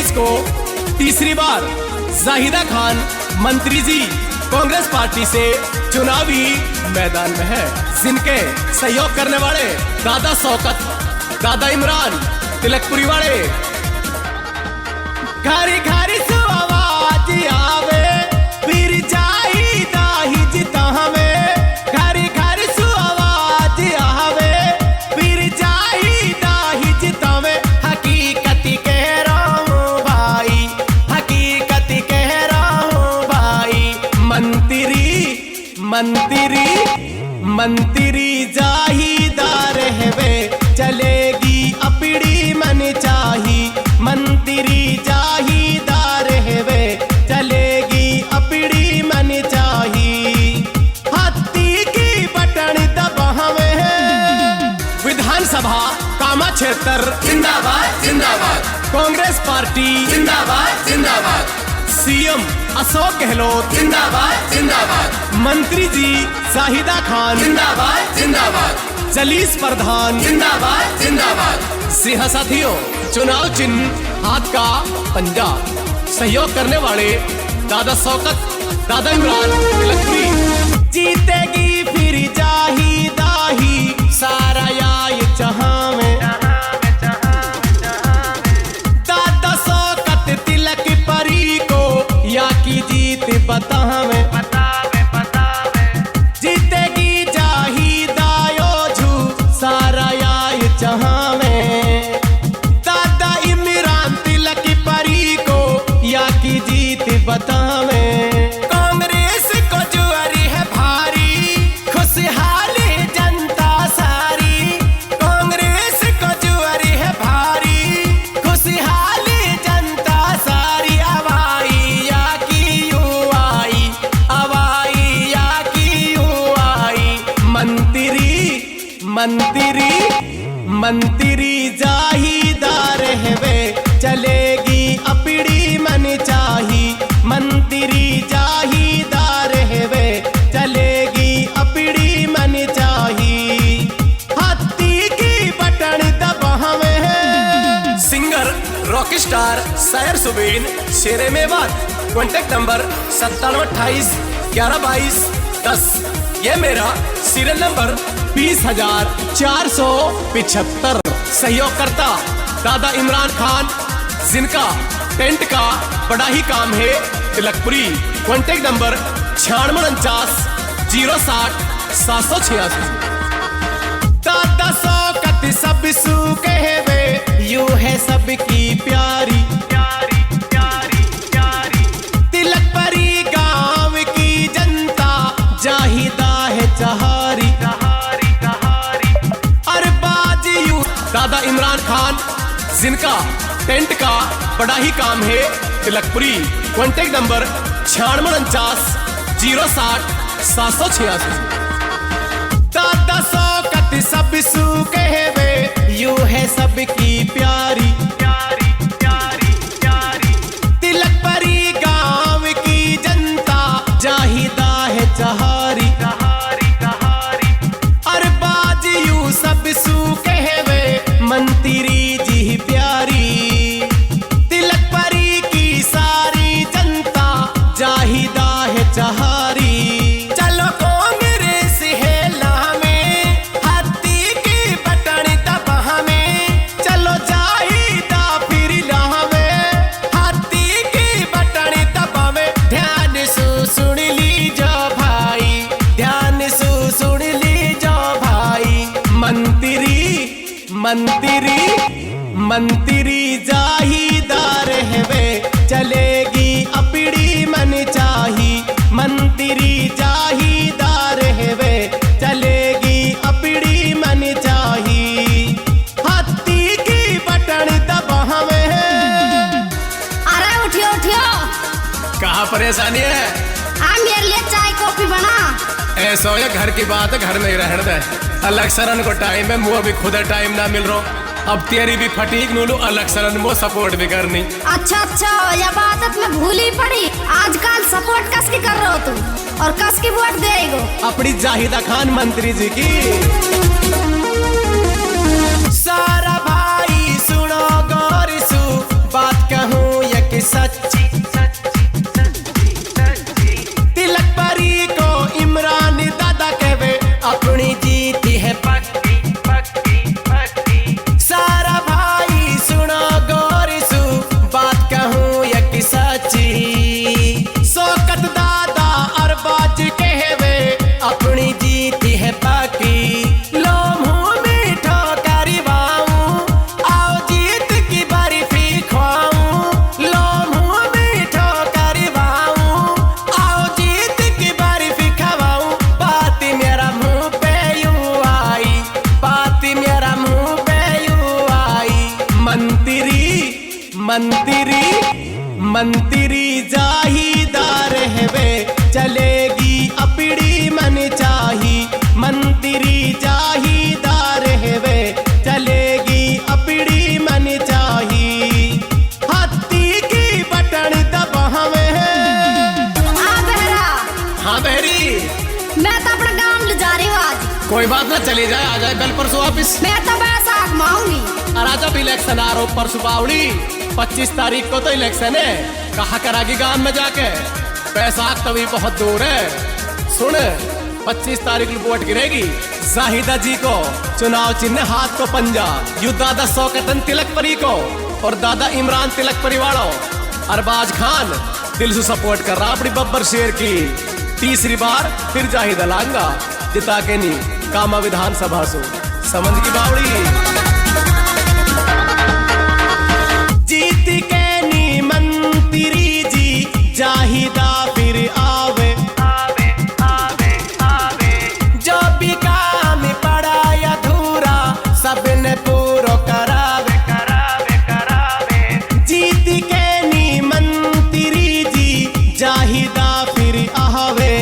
2023 को तीसरी बार जाहिदा खान मंत्री जी कांग्रेस पार्टी से चुनावी मैदान में है, जिनके सहयोग करने वाले दादा शौकत, दादा इमरान, तिलकपुरी वाले। घरी घरी सो आवाज आवे फिर जाहिदा ही जिता हमें, घरी घरी सो आवाज आवे फिर जाहिदा ही जिता में। हकीकत कह रहा हूँ भाई, हकीकत कह रहा हूँ भाई। मंत्री जाहिदा रहवे चलेगी अपनी मन चाही। मंत्री जाहिदा रहवे चलेगी अपनी मन चाही। हाथी की बटन दबावे विधानसभा कामा क्षेत्र जिंदाबाद जिंदाबाद, कांग्रेस पार्टी जिंदाबाद जिंदाबाद, सीएम अशोक गहलोत जिंदाबाद जिंदाबाद, मंत्री जी जाहिदा खान जिंदाबाद जिंदाबाद, जलीस प्रधान जिंदाबाद जिंदाबाद। जी हाँ साथियों, चुनाव चिन्ह हाथ का पंजा। सहयोग करने वाले दादा शौकत, दादा इमरान, तिलकपुरी। जीतेगी फिर जाहिदा ही सारा याय जहां में। दादा शौकत तिलकपुरी को या की जीत बतावे। जीतेगी जाहिदा योजू सारा याय जहां में। दादा इमरान तिलकपुरी को या की जीत बतावे। कांग्रेस को जुआरी है भारी, खुशहाली जनता सारी। कांग्रेस को जुआरी है भारी, खुशहाली जनता सारी। अवाई या की युवाई, अवाई या की युवाई। मंत्री जाहिदा रहवे चलेगी अपनी मन चाही। मंत्री जाहिदा रहवे चलेगी अपनी मन चाही। हाथी की बटन दबावे सिंगर रॉक स्टार शायर सुबीन शेरे मेवात। Contact number 9728 1122 10। ये मेरा सीरियल नंबर 20,475। सहयोगकर्ता दादा इमरान खान, जिनका टेंट का बड़ा ही काम है, तिलकपुरी। Contact number 9649 060 786। दादा शौकत सब सू कहवे यू है सबकी प्यारी। तिलकपुरी गांव की जनता जाहिदा है चहारी। अरबाज यू दादा इमरान खान, जिनका टेंट का बड़ा ही काम है, तिलकपुरी। Contact number 9649 060 786। दादा शौकत सब सू कहवे यू है सबकी प्यारी। तिलकपुरी गांव की जनता जाहिदा है चहारी। अरबाज यू सब सू कहवे मंत्री जी प्यारी। तिलकपुरी की सारी जनता जाहिदा है चहारी। चलो कांग्रेस है लामे, हाथी की बटन दबावे। चलो जाहिदा फिर लावे, हाथी की बटन दबावे। ध्यान से सुन लीजो भाई, ध्यान से सुन लीजो भाई। मंत्री जाहिदा रहवे चलेगी अपनी मन चाही। मंत्री जाहिदा रहवे चलेगी अपनी मन चाही। हाथी की बटन दबावे। अरे उठियो उठियो, कहाँ परेशानी है? आ मेरे लिए चाय कॉफी बना। ऐसा हो या घर की बात है, घर में ही रहने दे। अलग सरन को टाइम है, मुँह अभी खुद टाइम ना मिल रहा। अब तेरी भी फटीक नूलू, अलग सरन मो सपोर्ट भी करनी। अच्छा यह बात मैं भूल ही पड़ी। आजकल सपोर्ट कस की कर रहे हो तुम, और कस की वोट देगो अपनी जाहिदा खान मंत्री जी की। सारा भाई सुनो गौर सु बात कहूँ मंत्री जाहीदार हेवे चलेगी अपड़ी मन चाही। मंत्री जाहीदार हेवे चलेगी अपड़ी मन चाही। हत्ती की बटन दबावे। हाँ बहरा। हाँ बहरी, मैं तो अपना गांव ले जा रही हूँ आज। कोई बात ना, चली जाए, आ जाए कल परसों वापिस। मैं तो बैसाख में आऊंगी। राजा भी इलेक्शन आ रहा परसों बावड़ी 25 तारीख को तो इलेक्शन है। कहा करागी गांव में जाके, बैसाख तो भी बहुत दूर है। सुन, 25 तारीख को वोट गिरेगी जाहिदा जी को। चुनाव चिन्ह हाथ को पंजा। यू दादा शौकतन तिलकपरी को और दादा इमरान तिलकपरी वालों। अरबाज खान दिल से सपोर्ट कर रहा अपनी बब्बर शेर की। तीसरी बार फिर जाहिदा लांगा जिता के नहीं कामा विधानसभा सो। समझ की बावड़ी जीत के नी मंत्री जी जाहिदा फिर आवे। जो भी काम पड़ा अधूरा सबने पूरा करावे। जीत के नी मंत्री जी जाहिदा फिर आवे।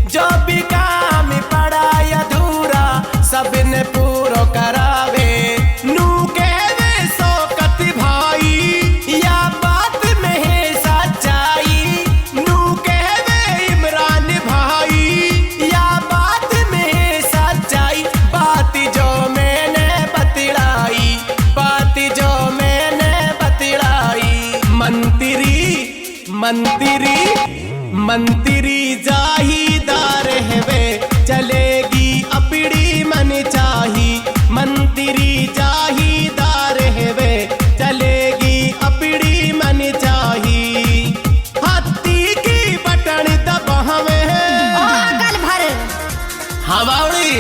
जो भी काम पड़ा अधूरा सबने पूरा करावे। नू के शौकत भाई या बात में है सच्चाई। नू के इमरान भाई या बात में है सच्चाई। बात जो मैंने बतलाई, बात जो मैंने बतलाई। मंत्री जाहीदार हेवे चलेगी अपड़ी मन चाही। मंत्री जाहीदार हेवे चलेगी अपड़ी मन चाही। हत्ती की बटन दबावे। कल भर। हाँ बावड़ी,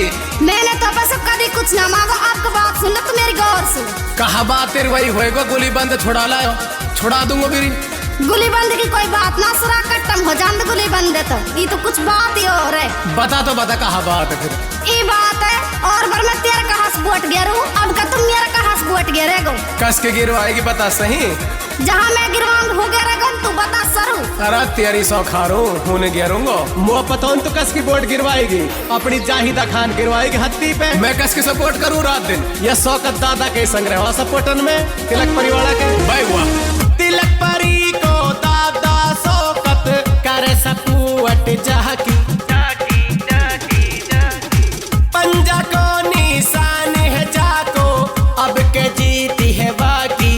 मैंने तो बस कभी कुछ ना मांगो। आपको बात सुन तो मेरी गौर से। कहा बात तेरी वही होएगा। गोली बंद छुड़ा लाओ, छुड़ा दूंगा मेरी। गुली बंद की कोई बात ना, सुरा कट्टम हो जान दे गुली बंद तो। ये तो कुछ बात ही और है। बता तो बता, कहा बात है फिर। ये बात है और बार मैं तेरे कहाँ से वोट गिरू। अब का तुम मेरा कहाँ से वोट गिरेगो। कस के गिरवाएगी बता सही। जहाँ मैं गिरवाऊंगी हो गिरेगो तू बता सरू। अरे तेरी सौ खारू होने गिरूंगा। मुँह पतौन तो कस की वोट गिरवाएगी। अपनी जाहिदा खान गिरवाएगी हत्ती पे। मैं कस की सपोर्ट करूँ रात दिन। यह शौकत दादा के संग्रह सपोर्टन में तिलक परिवार के भाई हुआ। तिलक परी को दादा शौकत करे सपोर्ट जाकी। पंजा को निशान है जाको अब के जीती है बाकी।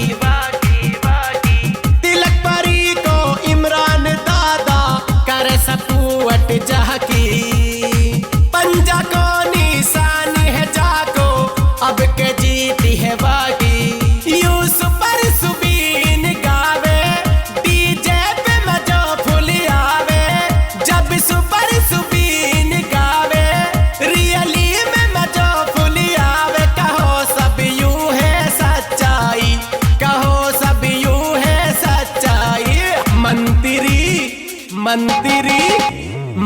तिलक परी को इमरान दादा करे सपोर्ट जाकी। पंजा को निशान है जाको अब के जीती है बाकी। यूसुफ पर सुबीन गावे डीजे पे मजो फुल आवे। जब सुपर सुबीन गावे रियली में मजो फुल आवे। कहो सब यूं है सच्चाई, कहो सब यूं है सच्चाई।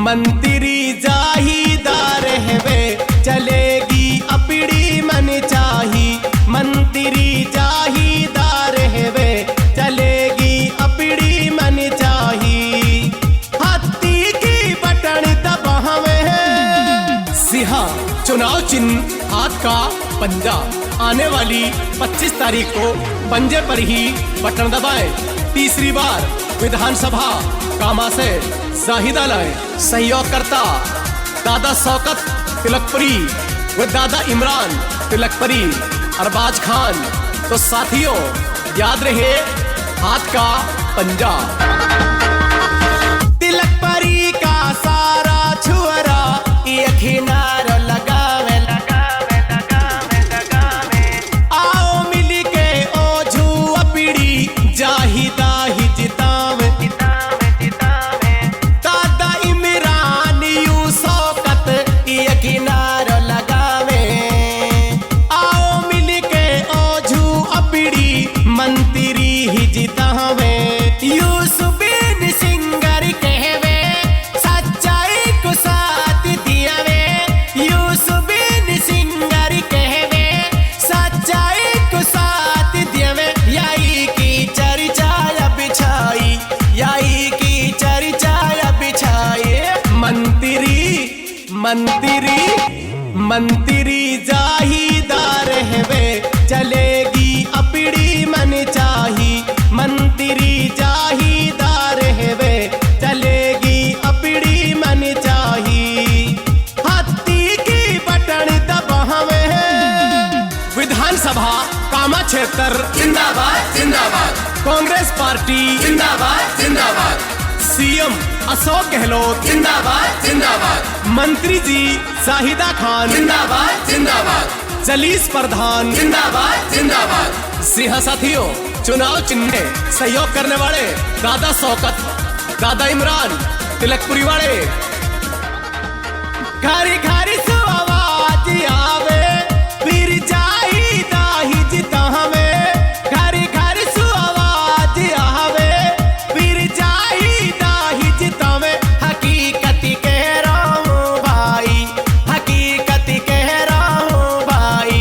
मंत्री जाहीदार हेवे चलेगी अपड़ी मन चाही। मंत्री जाहीदार हेवे चलेगी अपड़ी मन चाही। हत्ती की बटन दबावे। सिहा चुनाव चिन्ह हाथ का पंजा। आने वाली 25 तारीख को पंजे पर ही बटन दबाए। तीसरी बार विधानसभा कामा से जाहिदा लाए। सहयोग करता दादा शौकत तिलकपरी व दादा इमरान तिलकपरी अरबाज खान। तो साथियों याद रहे हाथ का पंजा। तिलकपरी का सारा छुअरा ये किनार लगावे। आओ मिली के ओझू अपड़ी जाहिदा ही जितावे। दादा इमरान यू शौकत ये किनार लगावे। आओ मिल के ओझू अपड़ी मंत्री ही जितावे। यूसुफ मंत्री जाहीदार हेवे चलेगी अपड़ी मन चाही। मंत्री जाहीदार हेवे चलेगी अपड़ी मन चाही। हाथी की बटन दबावे विधानसभा कामा क्षेत्र जिंदाबाद जिंदाबाद कांग्रेस पार्टी जिंदाबाद जिंदाबाद सीएम अशोक गहलोत जिंदाबाद जिंदाबाद मंत्री जी शाहिदा खान जिंदाबाद जिंदाबाद जलीस प्रधान जिंदाबाद जिंदाबाद सिंह साथियों चुनाव चिन्ह में सहयोग करने वाले दादा शौकत दादा इमरान तिलकपुरी वाले घरी घरी सो आवाज आवे फिर जाई दाही जिता हमें। घरी घरी सो आवाज आवे फिर जाई दाही जिता में। हकीकत कह रहा हूँ भाई हकीकत कह रहा हूँ भाई।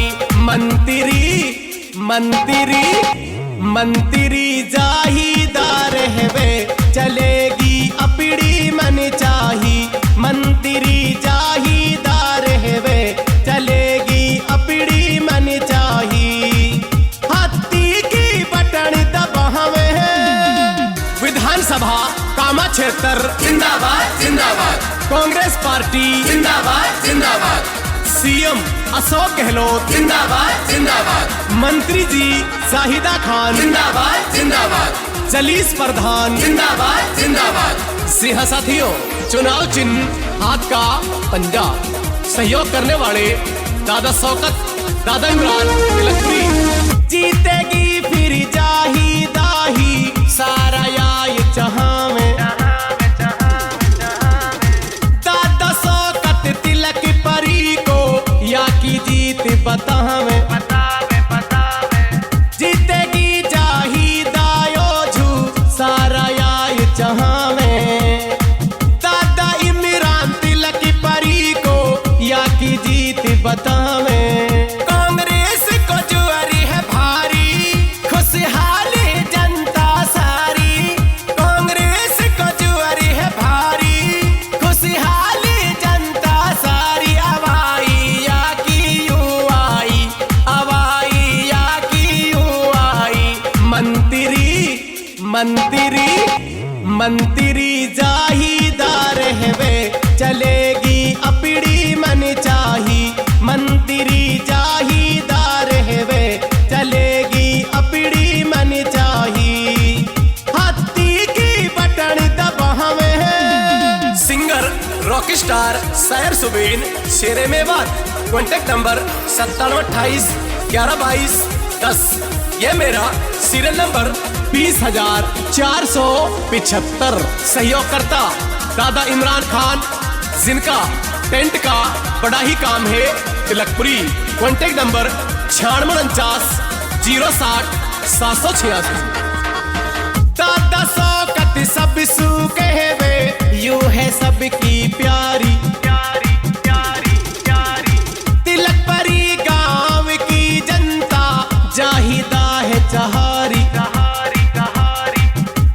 मंत्री जाहीदार हेवे चलेगी अपड़ी मन चाही। मंत्री जाहीदार हेवे चलेगी अपड़ी मन चाही। हाथी की बटन दबावे विधानसभा कामा क्षेत्र जिंदाबाद जिंदाबाद कांग्रेस पार्टी जिंदाबाद जिंदाबाद सीएम अशोक गहलोत जिंदाबाद जिंदाबाद मंत्री जी शाहिदा खान जिंदाबाद जिंदाबाद जलीस प्रधान जिंदाबाद जिंदाबाद सिंह साथियों चुनाव चिन्ह हाथ का पंजा सहयोग करने वाले दादा शौकत दादा इमरान तिलकपुरी। जीतेगी फिर जाही दाही सारा याय जहां में। दादा शौकत तिलकपुरी को या की जीत बतावे जीतेगी जाही दायो झू सारा याय जहां में। दादा इमरान तिलकपुरी को या की जीत बतावे। कांग्रेस को जुआरी है भारी खुशहाली जनता सारी। कांग्रेस को जुआरी है भारी खुशहाली जनता सारी। अवाई या की युवाई अवाई या की युवाई। मंत्री जाहीदार हेवे चलेगी अपड़ी मन चाही। मंत्री जाहीदार हेवे चलेगी अपड़ी मन चाही। हाथी की बटन दबावे सिंगर रॉक स्टार शायर सुबीन शेरे मेवात। Contact number 9728112210। ये मेरा सीरियल नंबर 20,475। सहयोगकर्ता दादा इमरान खान जिनका टेंट का बड़ा ही काम है तिलकपुरी। कॉन्टेक्ट नंबर 965060 दादा शौकत सब सू कहवे यू है सबकी प्यारी। तिलकपुरी गांव की जनता जाहिदा है चहारी।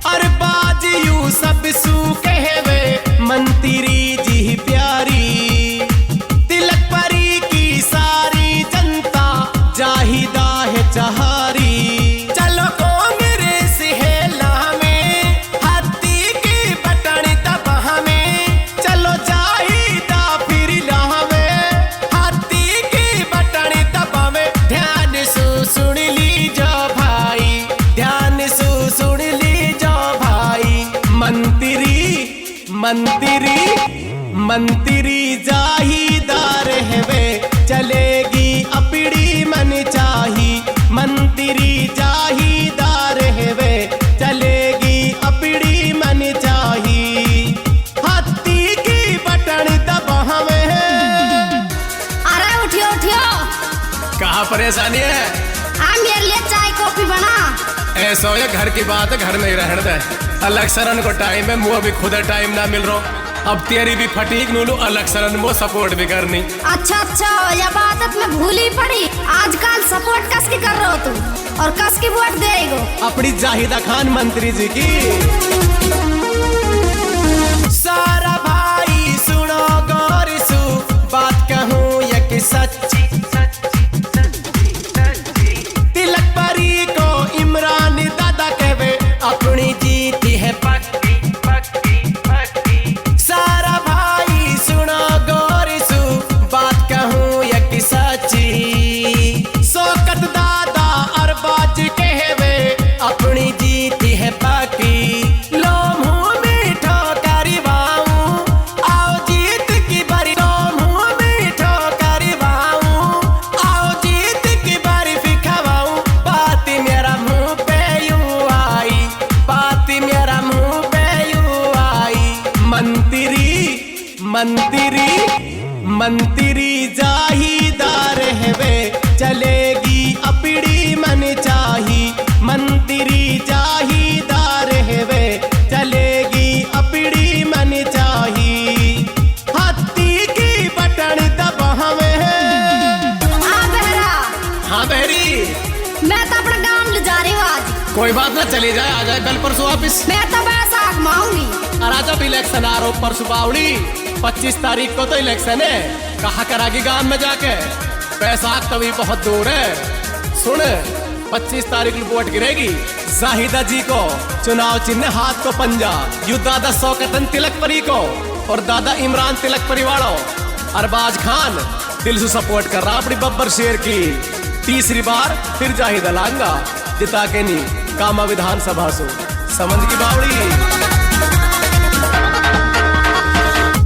और बाज यू सब सू कहवे मंत्री जी प्यारी। तिलकपुरी की सारी जनता जाहिदा है चहारी। चलो कांग्रेस है लामे हाथी की बटन दबावे। चलो जाहिदा फिर लावे हाथी की बटन दबावे। ध्यान से सुन लीजो भाई ध्यान से सुन लीजो भाई। मंत्री जाहीदार हेवे चलेगी अपड़ी मन चाही। मंत्री जाहीदार हेवे चलेगी अपड़ी मन चाही। हाथी की बटन दबावे। अरे उठियो उठियो कहाँ परेशानी है? मेरे लिए चाय कॉफी बना। ऐसा हो घर की बात है घर में ही रहने दे। अलग सरन को टाइम है मुँह अभी खुद टाइम ना मिल रहा। अब तेरी भी फटीक नूलू अलग सरन वो सपोर्ट भी करनी। अच्छा ये बात मैं भूल ही पड़ी। आजकल सपोर्ट कस की कर रहे हो तुम और कस की वोट देगो अपनी जाहिदा खान मंत्री जी की। सारा भाई सुनो गौर सु मंत्री मंत्री जाहीदार हेवे चलेगी अपड़ी मन चाही। मंत्री जाहीदार हेवे चलेगी अपड़ी मन चाही। हाथी की बटन दबावे। हाँ बहरा, हाँ बहरी, मैं तो अपने गांव ले जा रही हूँ आज। कोई बात ना, चली जाए, आ जाए कल परसों वापिस। मैं तो बैसाख में आऊंगी। राजा भी इलेक्शन आ रहा हूँ परसों बावड़ी। 25 तारीख को तो इलेक्शन है। कहा करागी गांव में जाके, बैसाख तो भी बहुत दूर है। सुन, 25 तारीख को वोट गिरेगी जाहिदा जी को। चुनाव चिन्ह हाथ को पंजा। यू दादा शौकतन तिलकपरी को और दादा इमरान तिलकपरी वालों। अरबाज खान दिल से सपोर्ट कर रहा अपनी बब्बर शेर की। तीसरी बार फिर जाहिदा लांगा जिता के नी कामा विधानसभा सो। समझ की बावड़ी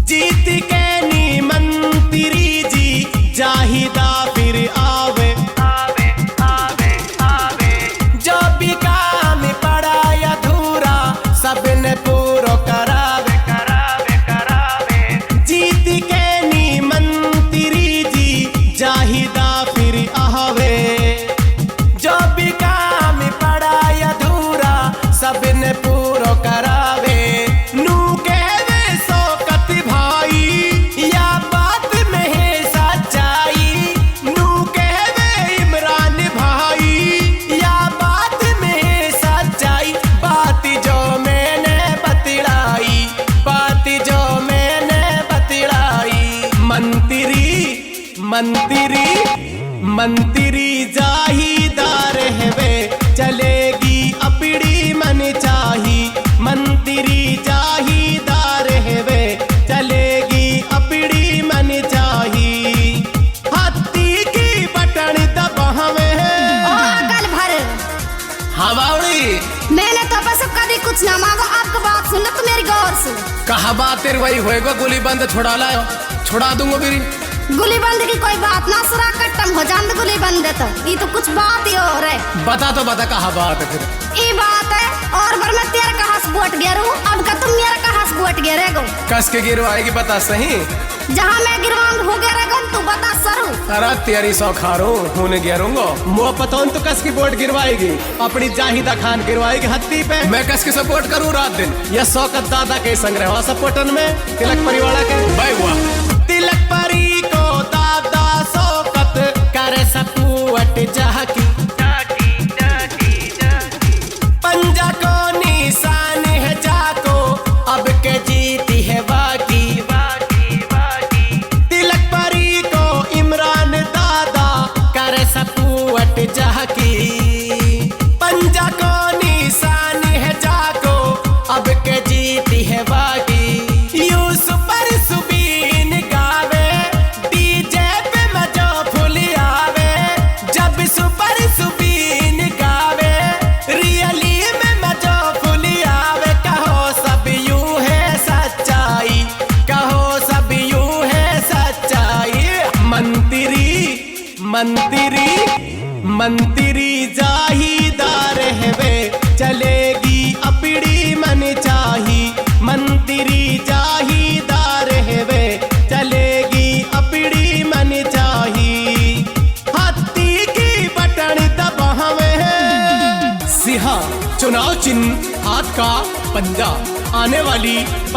जीत के नी मंत्री जी जाहिदा फिर आवे। जो भी काम पड़ा अधूरा सबने पूरा करावे। जीत के नी मंत्री जी जाहिदा फिर आवे। जो भी काम पड़ा अधूरा सबने पूरा करावे। नू कहवे शौकत भाई या बात में है सच्चाई। नू कहवे इमरान भाई या बात में है सच्चाई। बात जो मैंने बतलाई, बात जो मैंने बतलाई। मंत्री मंत्री जाहीदार हेवे चलेगी अपड़ी मन चाही। मंत्री जाहीदार हेवे चलेगी अपड़ी मन चाही। हाथी की बटन दबावे। कल भर हाँ बावड़ी, मैंने तो बस कभी कुछ ना मांगो। आपको बात सुन तो मेरी गौर से। कहा बात तेरी वही होएगा। गोली बंद छुड़ा लाओ, छुड़ा दूंगा मेरी। गुली बंद की कोई बात ना, सुरा कट्टम हो जान गुली बंद तो ये तो कुछ बात ही और है। बता तो बता, कहा बात है फिर। ये बात है और बार मैं तेरे कहा से वोट गिरू। अब का तुम मेरा कहा से वोट गिरेगो। कस के गिरवाएगी बता सही। जहाँ मैं गिरवाऊंग हो गिरेगो तू बता सरू। अरे तेरी सौ खारू होने गिरूंगा। मुँह पतौन तो कस की वोट गिरवाएगी अपनी जाहिदा खान गिरवाएगी हत्ती पे। मैं कस की सपोर्ट करूँ रात दिन या शौकत दादा के संग रहो सपोर्टन में तिलक परिवाड़ा के भाई हुआ। तिलक परी को दादा शौकत करे सपोर्ट जाकी। पंजा को निशान है जाको अब के जीती है बाकी। तिलक परी को इमरान दादा करे सपोर्ट जाकी। पंजा को निशान है जाको अब के जीती है बाकी। यूसुफ पर सुबीन गावे डीजे पे मजो फुल आवे। जब सुपर सुबीन गावे रियली में मजो फुल आवे। कहो सब यूं है सच्चाई, कहो सब यूं है सच्चाई। मंत्री जाहीदार हेवे चलेगी अपड़ी मन चाही। मंत्री जाहीदार हेवे चलेगी अपड़ी मन चाही। हाथी की बटन दबावे। सिंहा चुनाव चिन्ह हाथ का पंजा। आने वाली